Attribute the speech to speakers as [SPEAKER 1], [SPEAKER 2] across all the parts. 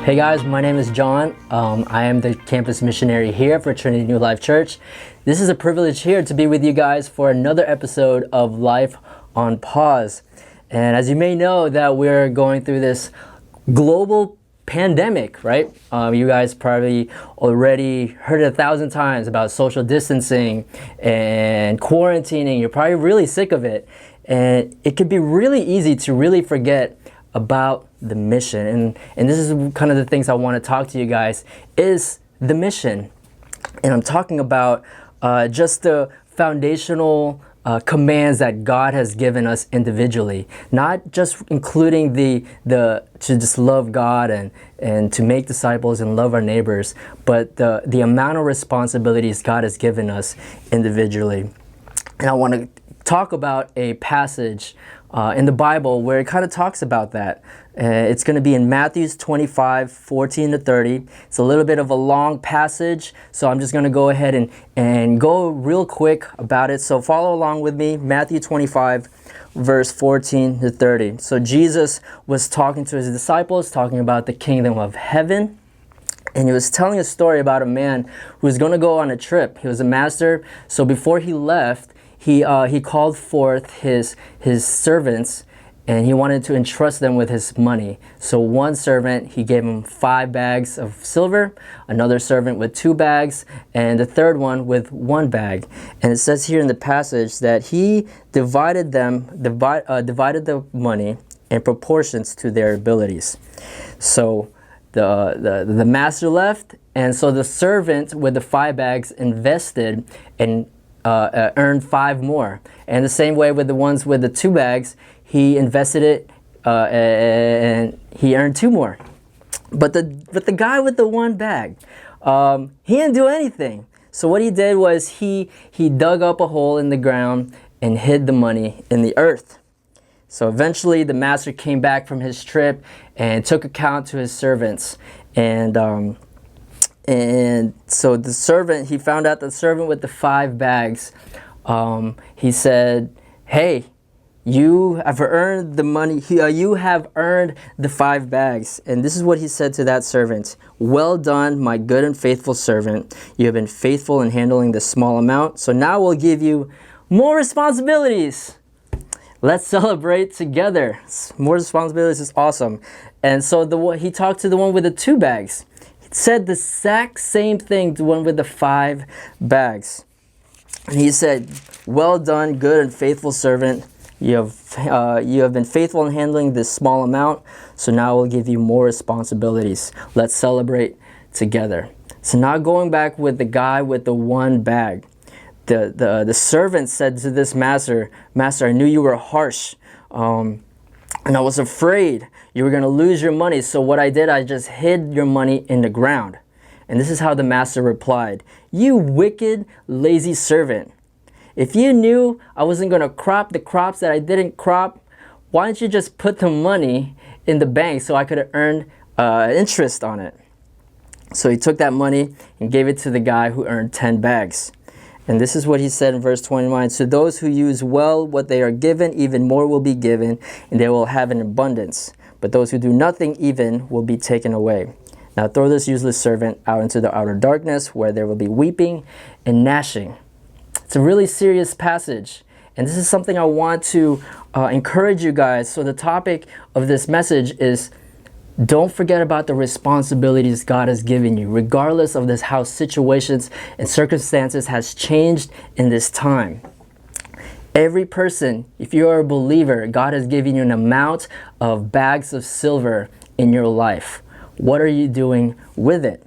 [SPEAKER 1] Hey guys, my name is John. I am the campus missionary here for Trinity New Life Church. This is a privilege here to be with you guys for another episode of Life on Pause. And as you may know, that we're going through this global pandemic, right? You guys probably already heard it 1,000 times about social distancing and quarantining. You're probably really sick of it. And it could be really easy to really forget about the mission. And this is kind of the things I want to talk to you guys is the mission. And I'm talking about just the foundational commands that God has given us individually, not just including the to just love God and to make disciples and love our neighbors, but the amount of responsibilities God has given us individually. And I want to talk about a passage in the Bible where it kind of talks about that. It's going to be in Matthew 25:14-30. It's a little bit of a long passage, so I'm just going to go ahead and go real quick about it. So follow along with me, Matthew 25, verse 14-30. So Jesus was talking to his disciples, talking about the kingdom of heaven. And he was telling a story about a man who was going to go on a trip. He was a master, so before he left, he called forth his servants, and he wanted to entrust them with his money. So one servant, he gave him 5 bags of silver, another servant with 2 bags, and the third one with 1 bag. And it says here in the passage that he divided the money in proportions to their abilities. So the master left, and so the servant with the 5 bags invested and earned 5 more. And the same way with the ones with the 2 bags, he invested it and he earned 2 more. But the guy with the 1 bag, he didn't do anything. So what he did was he dug up a hole in the ground and hid the money in the earth. So eventually the master came back from his trip and took account to his servants. And so the servant, he found out the servant with the 5 bags, he said, "Hey, you have earned the money, you have earned the 5 bags. And this is what he said to that servant: "Well done, my good and faithful servant. You have been faithful in handling this small amount. So now we'll give you more responsibilities. Let's celebrate together." More responsibilities is awesome. And so he talked to the one with the 2 bags. Said the exact same thing to one with the 5 bags. And he said, "Well done, good and faithful servant. You have been faithful in handling this small amount, so now we'll give you more responsibilities. Let's celebrate together." So now going back with the guy with the 1 bag, the servant said to this master, "Master, I knew you were harsh, and I was afraid you were going to lose your money. So what I did, I just hid your money in the ground." And this is how the master replied: "You wicked, lazy servant. If you knew I wasn't going to crop the crops that I didn't crop, why didn't you just put the money in the bank so I could have earned interest on it?" So he took that money and gave it to the guy who earned 10 bags. And this is what he said in verse 29. "To those who use well what they are given, even more will be given, and they will have an abundance. But those who do nothing even will be taken away. Now throw this useless servant out into the outer darkness, where there will be weeping and gnashing." It's a really serious passage. And this is something I want to encourage you guys. So the topic of this message is, don't forget about the responsibilities God has given you, regardless of this, how situations and circumstances has changed in this time. Every person, if you are a believer, God has given you an amount of bags of silver in your life. What are you doing with it?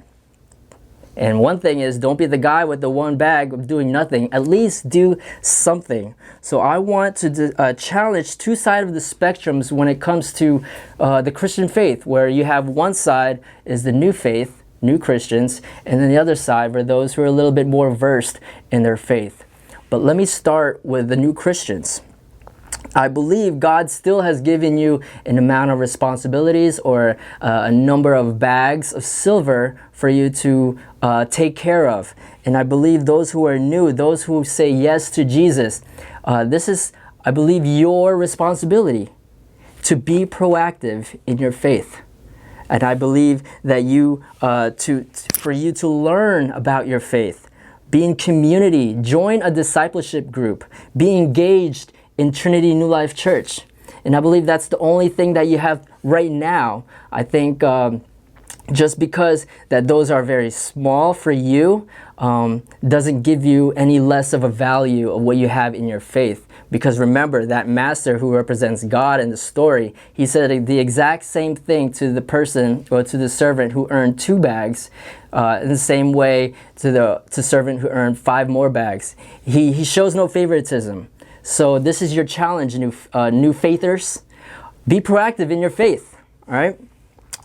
[SPEAKER 1] And one thing is, don't be the guy with the 1 bag of doing nothing. At least do something. So I want to challenge 2 sides of the spectrums when it comes to the Christian faith, where you have one side is the new faith, new Christians, and then the other side were those who are a little bit more versed in their faith. But let me start with the new Christians. I believe God still has given you an amount of responsibilities or a number of bags of silver for you to take care of. And I believe those who are new, those who say yes to Jesus, this is, I believe, your responsibility to be proactive in your faith. And I believe that for you to learn about your faith, be in community, join a discipleship group, be engaged in Trinity New Life Church. And I believe that's the only thing that you have right now. I think just because that those are very small for you doesn't give you any less of a value of what you have in your faith. Because remember, that master who represents God in the story, he said the exact same thing to the person or to the servant who earned 2 bags, in the same way to the servant who earned 5 more bags. He shows no favoritism. So this is your challenge, new faithers. Be proactive in your faith, all right?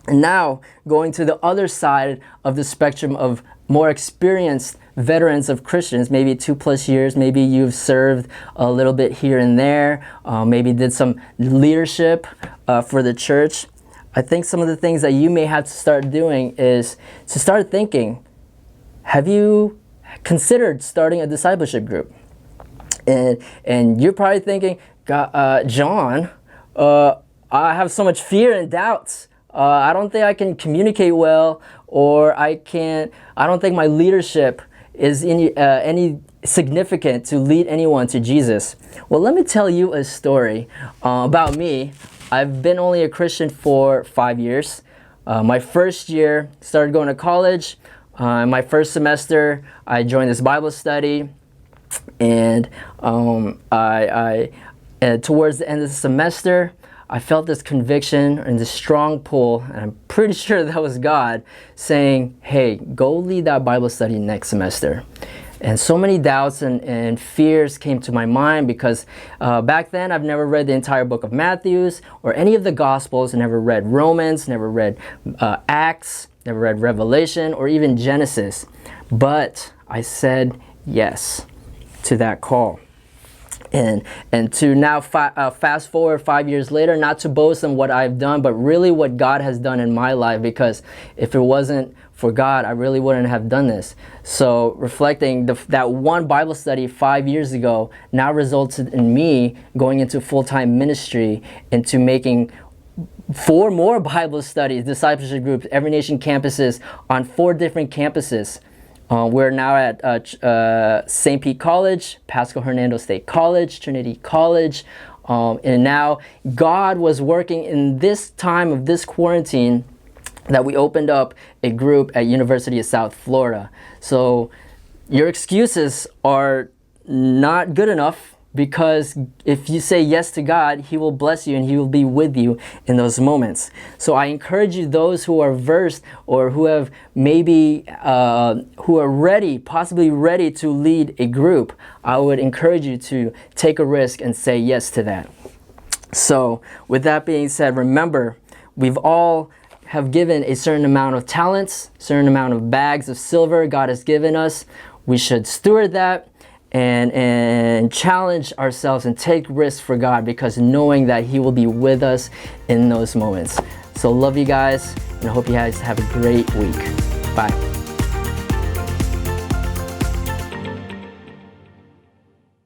[SPEAKER 1] And now, going to the other side of the spectrum of more experienced veterans of Christians, maybe 2+ years, maybe you've served a little bit here and there, maybe did some leadership for the church. I think some of the things that you may have to start doing is to start thinking, have you considered starting a discipleship group? And you're probably thinking, John, I have so much fear and doubts. I don't think I can communicate well, or I don't think my leadership is any significant to lead anyone to Jesus. Well, let me tell you a story about me. I've been only a Christian for 5 years. My first year, started going to college. My first semester, I joined this Bible study, and towards the end of the semester, I felt this conviction and this strong pull, and I'm pretty sure that was God saying, hey, go lead that Bible study next semester. And so many doubts and fears came to my mind because back then I've never read the entire book of Matthew or any of the Gospels, never read Romans, never read Acts, never read Revelation or even Genesis. But I said yes to that call. And to now fast forward 5 years later, not to boast on what I've done, but really what God has done in my life, because if it wasn't for God, I really wouldn't have done this. So reflecting that one Bible study 5 years ago now resulted in me going into full-time ministry, into making 4 more Bible studies, discipleship groups, Every Nation campuses on 4 different campuses. We're now at St. Pete College, Pasco Hernando State College, Trinity College, and now God was working in this time of this quarantine that we opened up a group at University of South Florida. So your excuses are not good enough, because if you say yes to God, He will bless you and He will be with you in those moments. So I encourage you, those who are versed or who have maybe, who are ready, possibly ready to lead a group, I would encourage you to take a risk and say yes to that. So with that being said, remember, we've all have given a certain amount of talents, certain amount of bags of silver God has given us. We should steward that and challenge ourselves and take risks for God, because knowing that He will be with us in those moments. So love you guys, and I hope you guys have a great week. Bye.